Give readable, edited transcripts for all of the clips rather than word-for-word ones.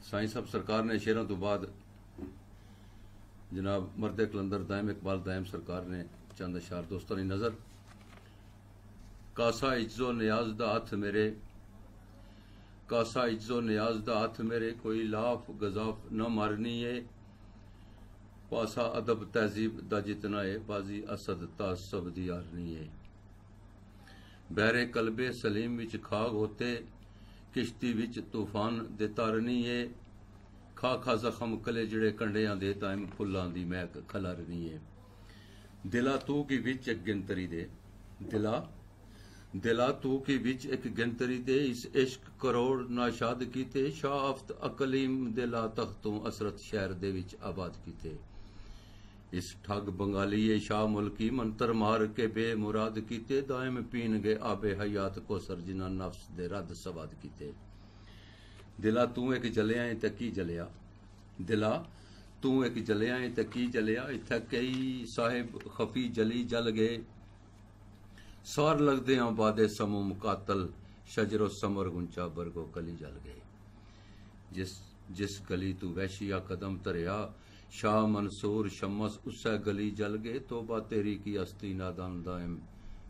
साईं साहब सरकार ने शेरों तो बाद जनाब मर्दे कलंदर दायम इकबाल दायम सरकार ने चंद अशार दोस्तों की नजर। कासा इज्जो नियाज दा हथ मेरे, कासा इज्जो नियाज दा हथ मेरे, कोई लाफ गजाफ न मारनी है। पासा अदब तहजीब दा जितना है, बाजी असद तासब दी यारनी है। बहरे कलबे सलीम विच खाग होते, किश्ती विच तूफान दे तारनी है। खा खा जख्म कले जड़े कंडियां दे, ताइम फुल्लां दी महक खलारनी है। दिला तू की विच एक गिनतरी दे, दिला तू की विच एक गिनतरी दे। इस इश्क करोड़ नाशाद कीते, शाफ्त अकलीम दिला तख्तों असरत शहर दे विच आबाद कीते। इस ठग बंगाली शाह मुल्की मंतर मार के बेमुराद कीते। दायम पीन गए आबे हयात को सरजना नफ्स दे रद सवाद कीते। दिला तू एक जलिया ते की जलिया, दिला तू एक जलिया ते की जलिया। इत्थे कई साहिब खफी जली जल गए, सार लगदे बादे समू मुकातल। शजरो समर गुंचा बरगो कली जल गए। जिस गली तू वैशिया कदम धरिया, शाह मंसूर शमस उसै गली जल गए। तोबा तेरी की अस्ती नादान दायम,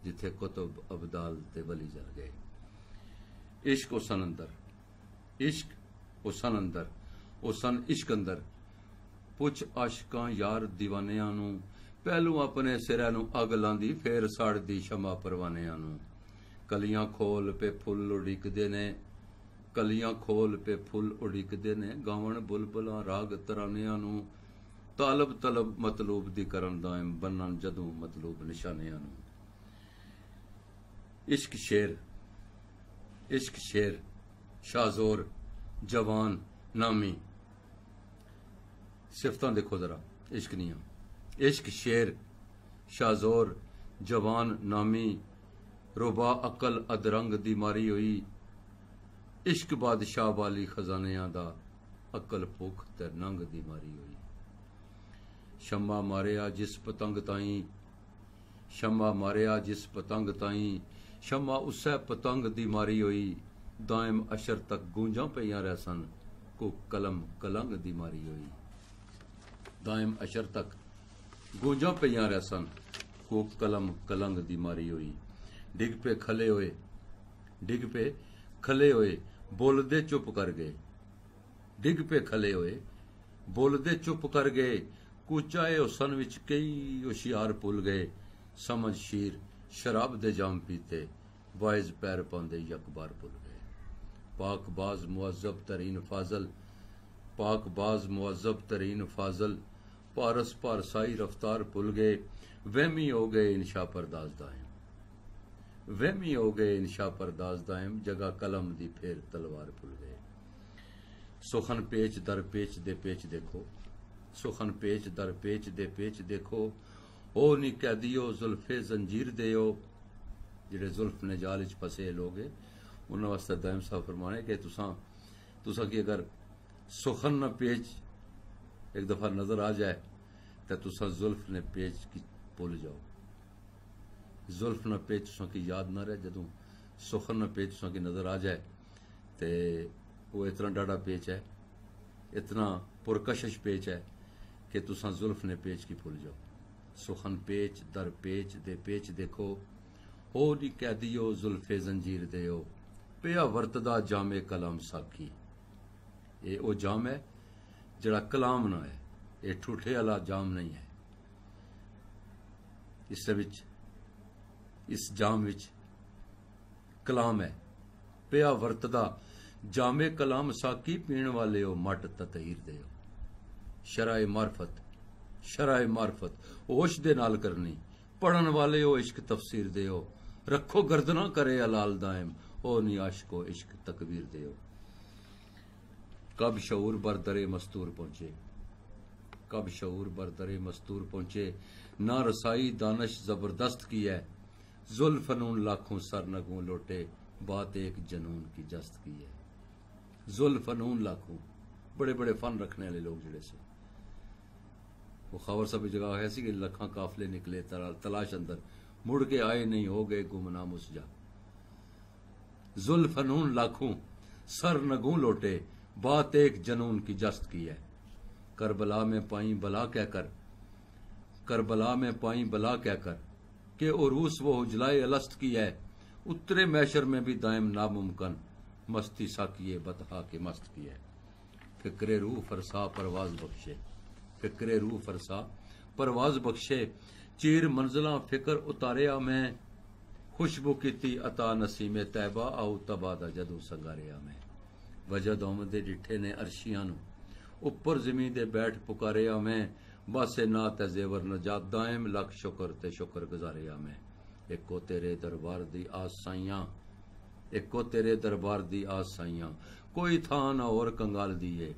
जिथे कुतुब अबदाल ते वली जल गए। इश्क उसन अंदर, इश्क उसन अंदर, उसन इश्क अंदर। पुछ आशकां यार दीवानियां नू, पहलू अपने सिरै नू अग लांदी, फेर साड़दी शमा परवानियां नू। कलियां खोल पे फुल उड़िकदे ने, कलियां खोल पे फुल उड़िकदे ने। गावण बुलबुलां राग तरानियां नू, तालब तलब मतलूब दी करन दायम, बनन जदों मतलूब निशानियां नू। इश्क शेर, इश्क शेर, शाहजोर जवान नामी। सिफतां देखो जरा इश्क नियां। इश्क शेर शाहजोर जवान नामी, रुबा अकल अदरंग दी मारी होई। इश्क बादशाह वाली खजानियां दा, अकल भुख ते नंग दी मारी होई। शम्मा मारिया जिस पतंग ताई, शम्मा मारिया जिस पतंग ताई। शम्मा उसै पतंग दी मारी होई। दायम अशर तक गूंजां पईयां रहसन, को कलम कलंग दी मारी होई। दायम अशर तक गूंजां पईयां रहसन, को कलम कलंग दी मारी होई। डिग पे खले होए, डिग पे खले होए, बोलदे चुप कर गए। डिग पे खले होए, बोलदे चुप कर गए। कूचाए हुसन विच कई होशियार भुल गए। समझ शीर शराब दे जाम पीते, वाइज पैर पांदे यकबार भुल गए। पाकबाज मुअज्जब तरीन फाजल, पाकबाज मुअज्जब तरीन फाजल। पारस पारसाई रफ्तार भुल गए। वहमी हो गए इंशा परदाज दायम, वहमी हो गए इंशा परदाज दायम। जगह कलम दी फेर तलवार भुल गए। सुखन पेच दर पेच दे पेच देखो, सुखन पेच दर पेच दे पेच देखो। ओ नी कैदियो जुल्फे जंजीर देओ। जिहड़े जुल्फ ने जाल च फसे लोग, उन्होंने वास्ते दायम साहब फरमाने कि तुसा की अगर सुखन न पेच एक दफा नजर आ जाए, तो तुसा जुल्फ ने पेच की भुल जाओ। जुल्फ न पेच तुसा की याद ना रहे। जदों सुखन न पेच तुसा की नजर आ जाए, तो वो इतना डाढ़ा पेच है, इतना पुरकशिश पेच है कि तुसा जुल्फ ने पेच की भुल जाओ। सुखन पेच दर पेच दे पेच देखो। हो नी कैदियो जुल्फे जंजीर देओ। पिया वरतदा जामे कलाम साखी। ये वो जाम है जड़ा कलाम ना है, ये ठूठे वाला जाम नहीं है। इस जाम विच कलाम है। पिया वरतदा जामे कलाम साकी, पीण वाले हो मट ततहीर देओ। शराए मार्फत, शराए मार्फत होश दे नाल करनी, पढ़न वाले हो इश्क तफसीर देओ। रखो गर्दना करे अलाल दायम, ओ नी आशिको इश्क तकबीर देओ। कब शऊर बर दरे मस्तूर पहुंचे, कब शऊर बर दरे मस्तूर पहुंचे। ना रसाई दानश जबरदस्त की है, जुल्फ फनून लाखों सर नगों लौटे। बात एक जनून की जस्त की है। जुल्फ फनून लाखों, बड़े बड़े फन रखने वाले लोग जिहड़े से, वो खबर सब जगह है सी कि लखा काफले निकले तलाश अंदर, मुड़ के आए नहीं हो गए गुमनाम उस जा। जुल्फ फनून लाखों सर नगों लौटे, बात एक जनून की जस्त की है। करबला में पाई बला कहकर, करबला में पाई बला कहकर के उरूस वो उजलाए अलस्त की है। उतरे मैशर में भी दायम नामुमकन, मस्ती साकिए बतहा के मस्त की है। फिक्रे रूह फरसा परवाज बख्शे, फिक्रे रूह फरसा परवाज बख्शे। चीर मंजिला फिक्र उतारिया मैं, खुशबू कीती अता नसीमे तैबा आउ तबादा जदू संगारिया मैं। वजद आमदे डिठे ने अरशियां नू, उपर जमीन दे बैठ पुकारिया मैं। बासे ना ते जेवर नजात दायम लख शुक्र ते शुक्र गुजारिया मैं। एको तेरे दरबार दी आस साइयां, एको तेरे दरबार दी आस साइयां। कोई था ना और कंगाल दिए,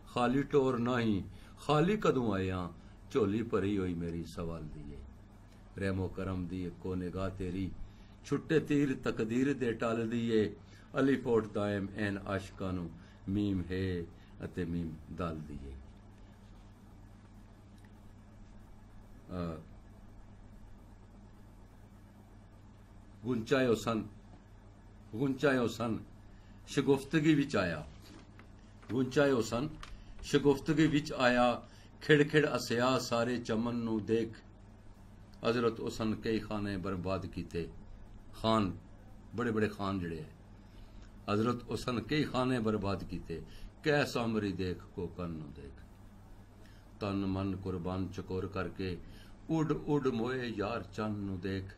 खाली टोर नाही खाली कदों आया। झोली भरी हुई मेरी सवाल दिए। रहमो करम दी एको निगाह तेरी, छुट्टे तीर तकदीर दे टाल दिए। अली फोट दायम एन आशकां नू, मीम है अते मीम दाल दिए। गुंचायो सन, गुंचायो सन शगुफ्तगी विच आया, गुंचायो सन शगुफ्तगी विच आया। खिड़ खिड़ हसिया सारे चमन नू देख। हजरत हुसन कई खाने बर्बाद कीते, खान बड़े बड़े खान जड़े है। हजरत हुसन कई खाने बर्बाद कीते। कै सामरी देख को कन नू देख। तन मन कुर्बान चकोर करके, उड उड मोए यार चन नू देख।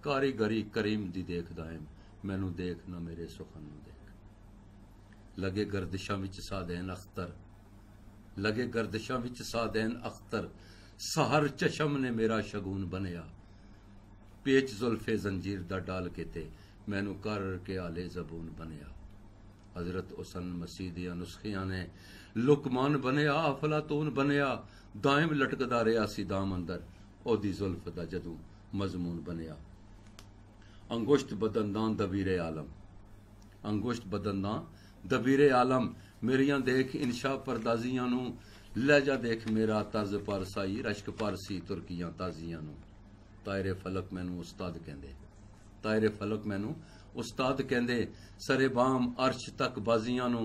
कारीगरी करीम दी देख दायम, मैनू देख ना मेरे सुखन नू देख। लगे गर्दिशां विच सादैन अख्तर, लगे गर्दिशां विच सादैन अख्तर। सहर चशम ने मेरा शगुन बनया। पेच जुल्फे जंजीर दा डाल के ते, मैनू कर के आले जबून बनया। हजरत हुसन मसीह दिया नुस्खियां ने लुकमान बनया। अफलातून बनया, दायम लटकदा रहा सी दाम अंदर। ओदी जुल्फ दा जदू मजमून बनया। अंगुश्त बदनदान दबीरे आलम, अंगुश्त बदनदान दबीरे आलम। मेरियां देख इंशा परदाजियां नू, लहजा देख मेरा तर्ज पारसाई। रश्क पारसी तुर्कियां ताजियां नू। तायरे फलक मैनू उस्ताद कहंदे, तायरे फलक मैनू उस्ताद कहंदे। सरे बाम अर्श तक बाजियां नू,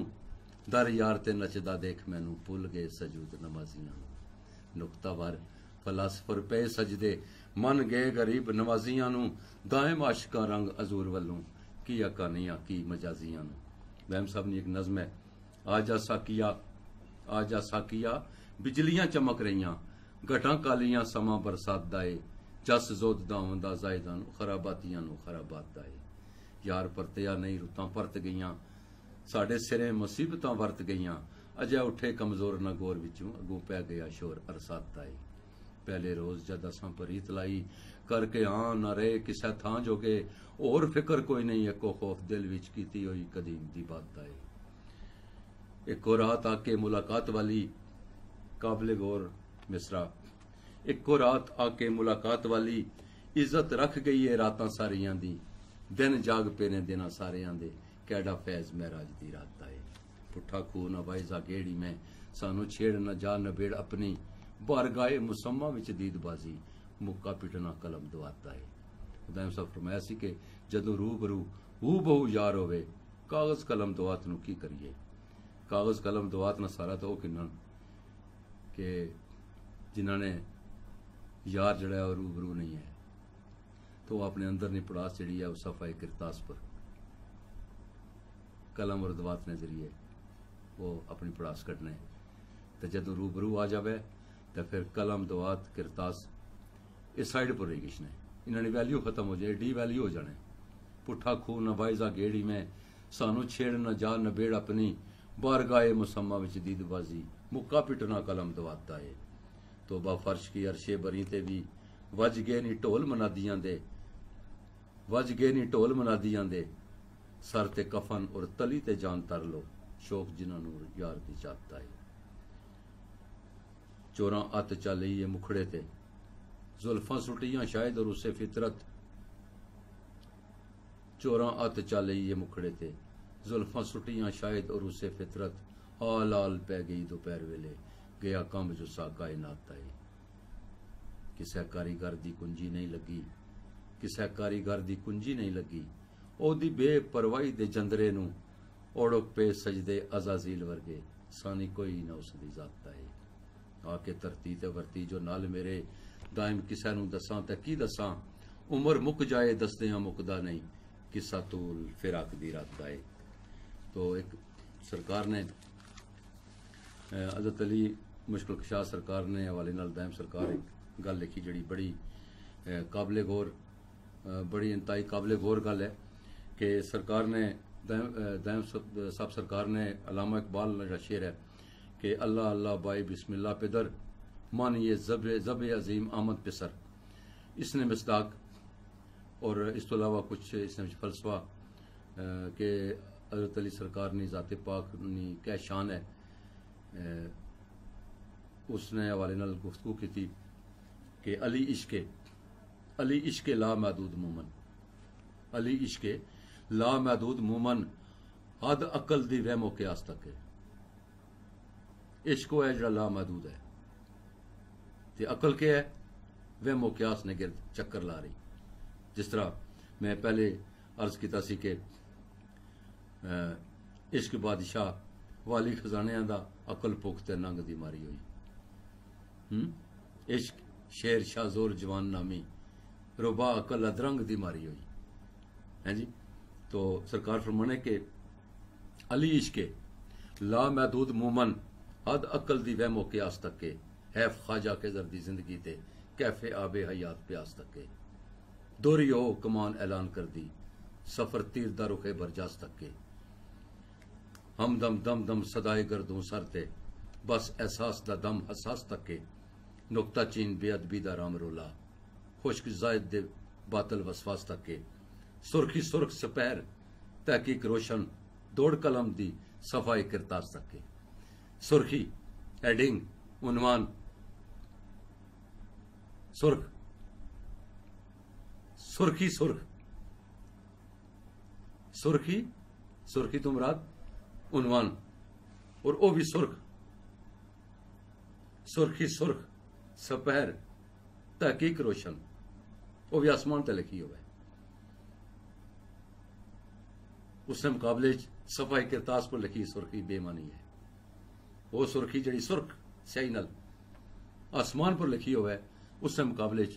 दर यार ते नचदा देख मैनू भुल गए सजूद नमाजियां नू। नुक्तावर फलासफर पे सजदे, मन गए गरीब नवाजियां नू। दायम आशिकां रंग अजूर वल्लों, किया कानियां की मजाजियां नू। वहम साहब ने एक नज़म है। आजा साकिया, आजा साकिया बिजलियां चमक रहियां। घटां कालियां समा बरसात दाए। जस जोत दावंदा जायदां नू, खराबातियां नू खराबात दाए। यार परतिया नहीं रुतां परत गईयां, साडे सिरे मुसीबतां वरत गईयां। अजय उठे कमजोर न गोर विचों, अगों पै गया शोर अरसात दाए। पहले रोज जद असां परीत लाई, करके हाँ न रहे किसै थां जोगे। और फिक्र कोई नहीं एको खौफ दिल विच, कीती होई कदीम दी बात दाए। एको रात आके मुलाकात वाली, काबिले गौर मिसरा। एको रात आके मुलाकात वाली, इज्जत रख गई है रातां सारियां दी। दिन जाग पे ने दिनां सारियां दे, कैडा फैज महराज दी रात आए। पुट्ठा खूह न वाइजा गेड़ी में, सानू छेड़ न जा नबेड़ अपनी। बारगाए मुसम्मा विच दीदबाजी, मुक्का पिटना कलम दवाता है। खुदाम साहब फरमाया सी कि जदों रूबरू हू बहु यार होवे, कागज कलम दवात नू की करिए। कागज कलम दवात ना सारा तो किन्ना कि जिन्हों ने यार जड़ा है रूबरू नहीं है, तो वो अपने अंदर नहीं पड़ास जड़ी है उस सफाई किरतास पर कलम और दवात ने जरिए वो अपनी पड़ास कटने। तो जदों रूबरू आ जाए तो फिर कलम दवात किरतास इस साइड पर रही किसने, इन्होंने वैल्यू खत्म हो जाए, डी वैल्यू हो जाने। पुट्ठा खूह न बाइजा गेड़ी में, सानू छेड़ न जा नबेड़ अपनी। बारगाए मुसम्मा विच दीदबाजी, मुक्का पिटना कलम दवाता है। तोबा फर्श की अरशे बरी ते भी, वज गए नी ढोल मनादियां दे, वज गए नी ढोल मनादियां दे। सर ते कफन और तली ते जान तर लो, शौक जिन्हों यार दी जाता है। चोरां अत चलिए मुखड़े ते, जुल्फां सुटियां शायद और उसे फितरत। चोरां अत चलिए मुखड़े ते, जुल्फां सुटियां शायद और उसे फितरत। हाल हाल पै गई दोपहर वेले, गया कंब जुस्सा कायनात आए। किसै कारीगर दी कुंजी नहीं लगी, किसै कारीगर दी कुंजी नहीं लगी। ओदी बेपरवाही दे जंदरे नू, ओड़क पे सजदे अजाजील वर्गे सानी कोई ना उसदी जाता है आके धरती ते वरती जो नाल मेरे दायम किसा नूं दसां ते की दसां उमर मुक जाए दसदियां मुकदा नहीं किस्सा तूल फिराक दी रात दा है। तो एक सरकार ने हज़रत अली मुश्किल कुशा सरकार ने हवाले नाल दायम सरकार एक गल लिखी जड़ी बड़ी काबिले गौर बड़ी इंतहाई काबिले गौर गल है कि सरकार ने दायम साहब सरकार ने अल्लामा इकबाल का शेर है कि अल्लाह अल्लाह बाई बिस्मिल्लाह पेदर मान ये जब अजीम आमद पेसर इसने मिसदाक और इस तो अलावा कुछ इसने फलसफा कि हज़रत अली सरकार ने ज़ाते पाक नी क्या शान है उसने हवाले नाल गुफ्तगू की थी कि अली इश्के ला महदूद मूमन अली इश्के ला महदूद मूमन हद अकल दी वहमो क्यास तक है इश्क है जड़ा ला महदूद है ते अकल क्या है वहमो क्यास ने गिरद चक्कर ला रही। जिस तरह मैं पहले अर्ज किया सी कि इश्क बादशाह वाली खजानिया दा अकल पुख्ते नंग दी मारी हुई इश्क शेर शाहजोर जवान नामी रुबा अकल अदरंग दी मारी हुई है जी। तो सरकार फरमाने के अली इश्के ला महदूद मूमन हद अकल दी वहमो क्यास तक के हैफ ख्वाजा के जर्दी जिंदगी ते कैफे आबे हयात प्यास तक के दोरी हो कमान ऐलान कर दी सफर तीर दा रुखे बरजास तक के हम दम दम दम सदाए गर्दों सरते बस एहसास दा दम हसास तक के नुक्ता चीन बेअदबी दा राम रोला खुश्क जायद दे बातल वसवास तक के सुर्खी सुर्ख सपैर तहकीक रोशन दौड़ कलम दी सफाई किरतास तक के सुर्खी हेडिंग उन्वान सुर्ख सुर्खी सुर्ख सुर्खी सुर्खी तो मुराद उन्वान और वो भी सुर्ख सुर्खी सुर्ख सपहर तहकीक रोशन वो भी आसमान ते लिखी हुआ है। उसने मुकाबले सफाई किरतास पर लिखी सुर्खी बेमानी है वो सुर्खी जड़ी सुर्ख स्याही नाल आसमान पर लिखी हुआ है उसने मुकाबले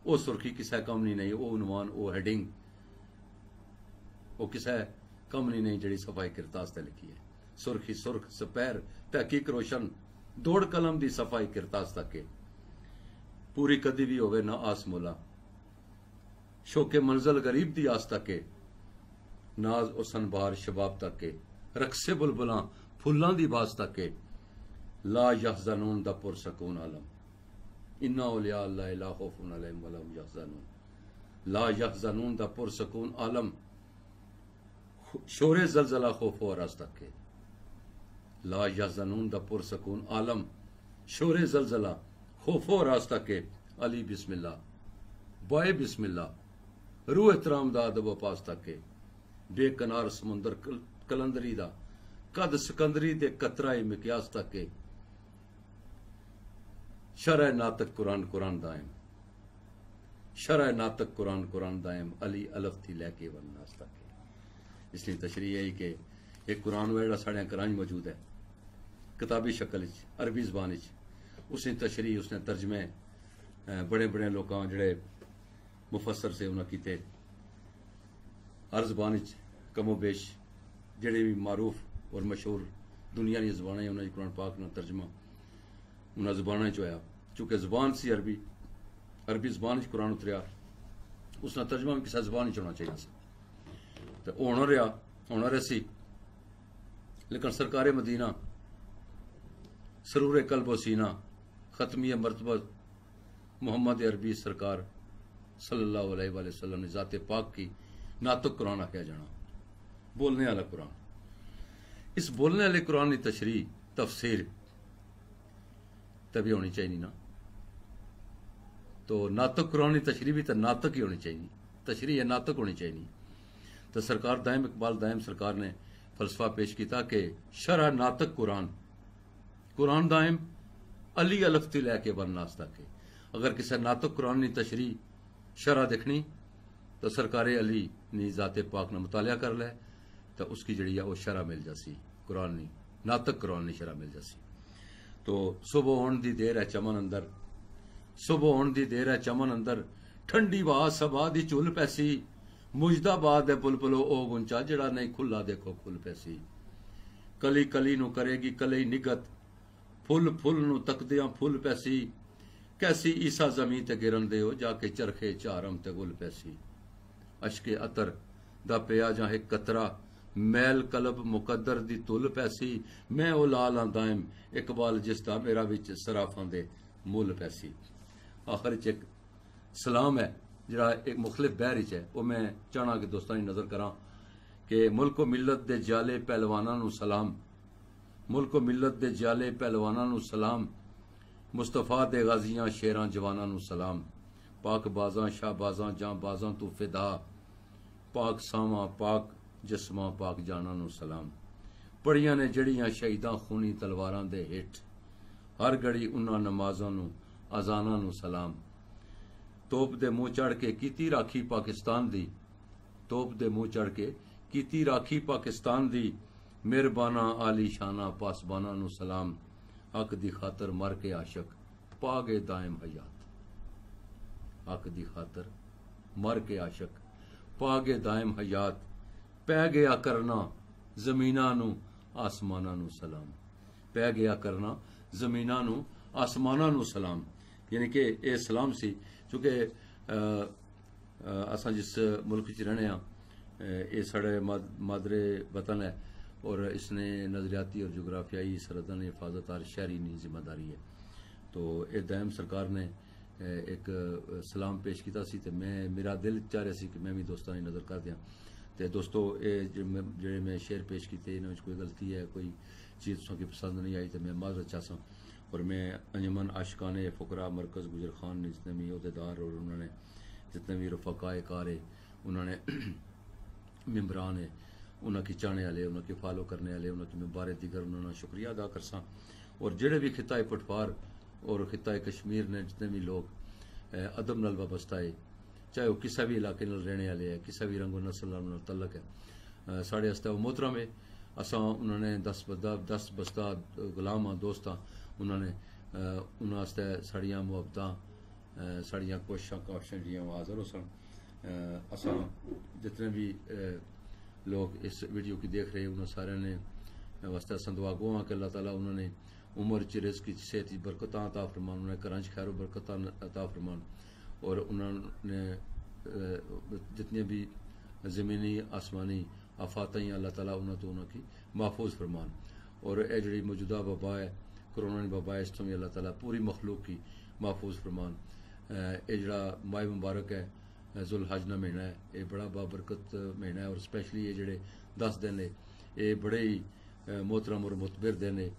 वो सुर्खी किसा कम नहीं वो उन्वान वो हेडिंग वो किसा कम नहीं जड़ी सफाई किरतास ते लिखी है। सुर्खी सुर्ख सपैर तहकीक रोशन दौड़ कलम दी सफाई किरतास तक के पूरी कदी भी होवे ना आस मोला शोके मंजिल गरीब दी आस तक के नाज उसन बार शबाब तक के रक्से बुलबुलां फुल्लां दी बास तक के ला यहज़नून दा पुरसकून आलम इन्ना औलिया अल्लाह ला खौफुन अलैहिम वला हुम यहज़नून ला यहज़नून दा पुरसकून आलम शोरे जलजला खौफ और रास तक के ला यहज़नून दा पुरसकून आलम शोरे जलजला खौफ और रास तक के अली बिस्मिल्लाह बाय बिस्मिल्लाह रूह एहतराम दा अदब पास तक के बेकनार समुंदर कलंदरी दा कद सिकंदरी दे कतराए मिक्यास तक के शरह नातक कुरान कुरान दायम शरह नातक कुरान कुरान दायम अली अलफ थी लैके वन्नास तक के। इसलिए तशरीह है कि एक कुरान वेड़ा साढ़े करांच मौजूद है किताबी शक्ल अरबी जबान उसने तशरीह उसने तर्जमे बड़े बड़े लोगों जड़े मुफसर से उन्हें किते हर जबान कमो बेश जड़े भी मारूफ और मशहूर दुनिया दी जबान उन्हें कुरान पाक ना तर्जमा उन्हें जबान होया चूंकि जबान सी अरबी अरबी जबान कुरान उतरिया उसका तर्जमा भी किसी जबान होना चाहिए तो होना रहा सी लेकिन सरकार मदीना सरूर कल्ब सीना खत्मी मरतबा मोहम्मद अरबी सरकार सल्लल्लाहु अलैहि वसल्लम ने जाते पाक की नातक कुरान आख्या जाना बोलने वाला कुरान। इस बोलने वाले कुरान की तशरीह तफसीर तभी होनी चाहिए ना तो नातक कुरान की तशरीह भी तो नातक ही होनी चाहिए तशरीह नातक होनी चाहिए। तो सरकार दायम इकबाल दायम सरकार ने फलसफा पेश किया कि शरह नातक कुरान कुरान दायम अली अलफ ती लैके वन्नास तक के अगर किसी नातक कुरान की तशरीह शरह देखनी तो सरकार अली ने जाते पाक ने मुतालिया कर लै तो उसकी जड़ी है वो शरह मिल जासी, कुरान नहीं नातक कुरान नहीं शरह मिल जासी। तो सुबह होने दी देर है चमन अंदर, सुबह होने दी देर है चमन अंदर, ठंडी बात सबा दी चुल पैसी, मुजदाबाद है बुलबुलो ओ गुंचा जड़ा नहीं खुला देखो खुल पैसी। कली कली नू करेगी कली निगत, फुल फुल नू तकदियां फुल पैसी, कैसी ईसा जमी ते गिरन दे जाके चरखे चारम ते गुल पैसी। अशके अतर दा पिया जां एक कतरा, मैल कलब मुकद्दर दी तुल पैसी, मैं ओ लाल दायम इकबाल जिसदा मेरा विच सराफां दे मुल पैसी। आखिर च एक सलाम है जरा एक मुखलिफ बहर च है, वो मैं चाहना कि दोस्तां दी नजर करा कि मुल्को मिलत दे जाले पहलवानां नू सलाम, मुल्को मिलत दे जाले पहलवानां नू सलाम, मुस्तफा दे गाजियां शेरां जवानां नू सलाम, पाक बाजां शाहबाजां जां बाजां तू फिदा, पाक सावां पाक जिस्मां पाक जाना नू सलाम। पड़ियां ने जड़ियां शहीदां खूनी तलवारां दे हेठ, हर घड़ी उन्हां नमाजां नू अजानां नू सलाम। तोप दे मुंह चढ़ के कीती राखी पाकिस्तान दी, तोप दे मुंह चढ़ के कीती राखी पाकिस्तान दी, मेहरबाना आली शाना पासबाना नू सलाम। हक दी खातर मर के आशक पा गए दायम हयात, हक दी खातर मर के आशक पा गए दायम हयात, पै गया करना जमीना नू आसमाना नू सलाम, पै गया करना जमीना नू आसमाना नू सलाम। यानी कि ये सलाम सी चूंकि असां जिस मुल्क च रहने ये साढ़े मादरे वतन है और इसने नजरियाती और जोग्राफियाई सरहदां की हिफाजत और शहरी नी जिम्मेदारी है। तो ये दायम सरकार ने एक सलाम पेश किया सी ते मैं मेरा दिल चाह रहा सी कि मैं भी दोस्तों की नज़र कर दियां। तो दोस्तों ये जेडे मैं शेयर पेश किए इन्होंने कोई गलती है कोई चीज़ तुसां की पसंद नहीं आई तो मैं माजरत चाहसा। और मैं अंजमन आशिकाने फ़ुकरा मरकज़ गुजर खान ने जितने भी अहदेदार और उन्होंने जितने भी रफ़ाकाए कार है उन्होंने मेम्बरान है उन्होंने चाहने वाले उन्होंने फॉलो करने वाले उन्होंने मैं बारे दिगर उन्होंने शुक्रिया अदा करसा। और जेडे भी खिताए पटवार और खिताए कश्मीर ने जितने भी लोग अदब नाल वाबस्ता है चाहे वह किसी भी इलाके नाल रहने वाले है किसी भी रंगो नस्ल नाल तल्लक है साढ़े आस्ते वो मोहतरम है। असा उन्होंने 10 बस्ता गुलाम हाँ दोस्त हाँ उन्होंने उन्होंने साड़ियाँ मुहब्बतां साड़ियाँ कोशिशां काशिशां जियां हाज़र हो सन। असा जितने भी लोग इस वीडियो की देख रहे हैं उन्होंने सारे ने वास्ते असां दुआ गो हाँ कि अल्लाह ताला उन्होंने उम्र च रिज़्क़ च सेहत च बरकतां अता फरमान, उन्होंने घरां च खैर बरकतां अता फरमान और उन्होंने जितने भी ज़मीनी आसमानी आफातें अल्लाह ताला उन्होंने तो उन्होंने महफूज फरमान। और यह जी मौजूदा वबा है कोरोना वबा है इस तो भी अल्लाह ताला पूरी मखलूक की महफूज फरमान। ये जड़ा माह मुबारक है जुल हज का महीना है ये बड़ा बाबरकत महीना है और स्पैशली ये जड़े 10 दिन है ये बड़े ही मोहतरम और मुतबर दिन है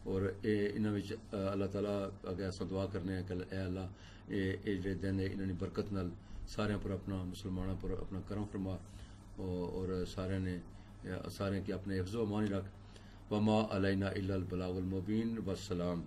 और ये इन्होंने अल्लाह ताला अगर अस दुआ करने कि अल्लाह ये जो दिन है इन्होंने बरकत नाल सारे पर अपना मुसलमानों पर अपना करम फरमा और सारे की अपने हिफ्ज़ो अमान रख। वमा अलैना इल्लल बलागुल मुबीन वस्सलाम।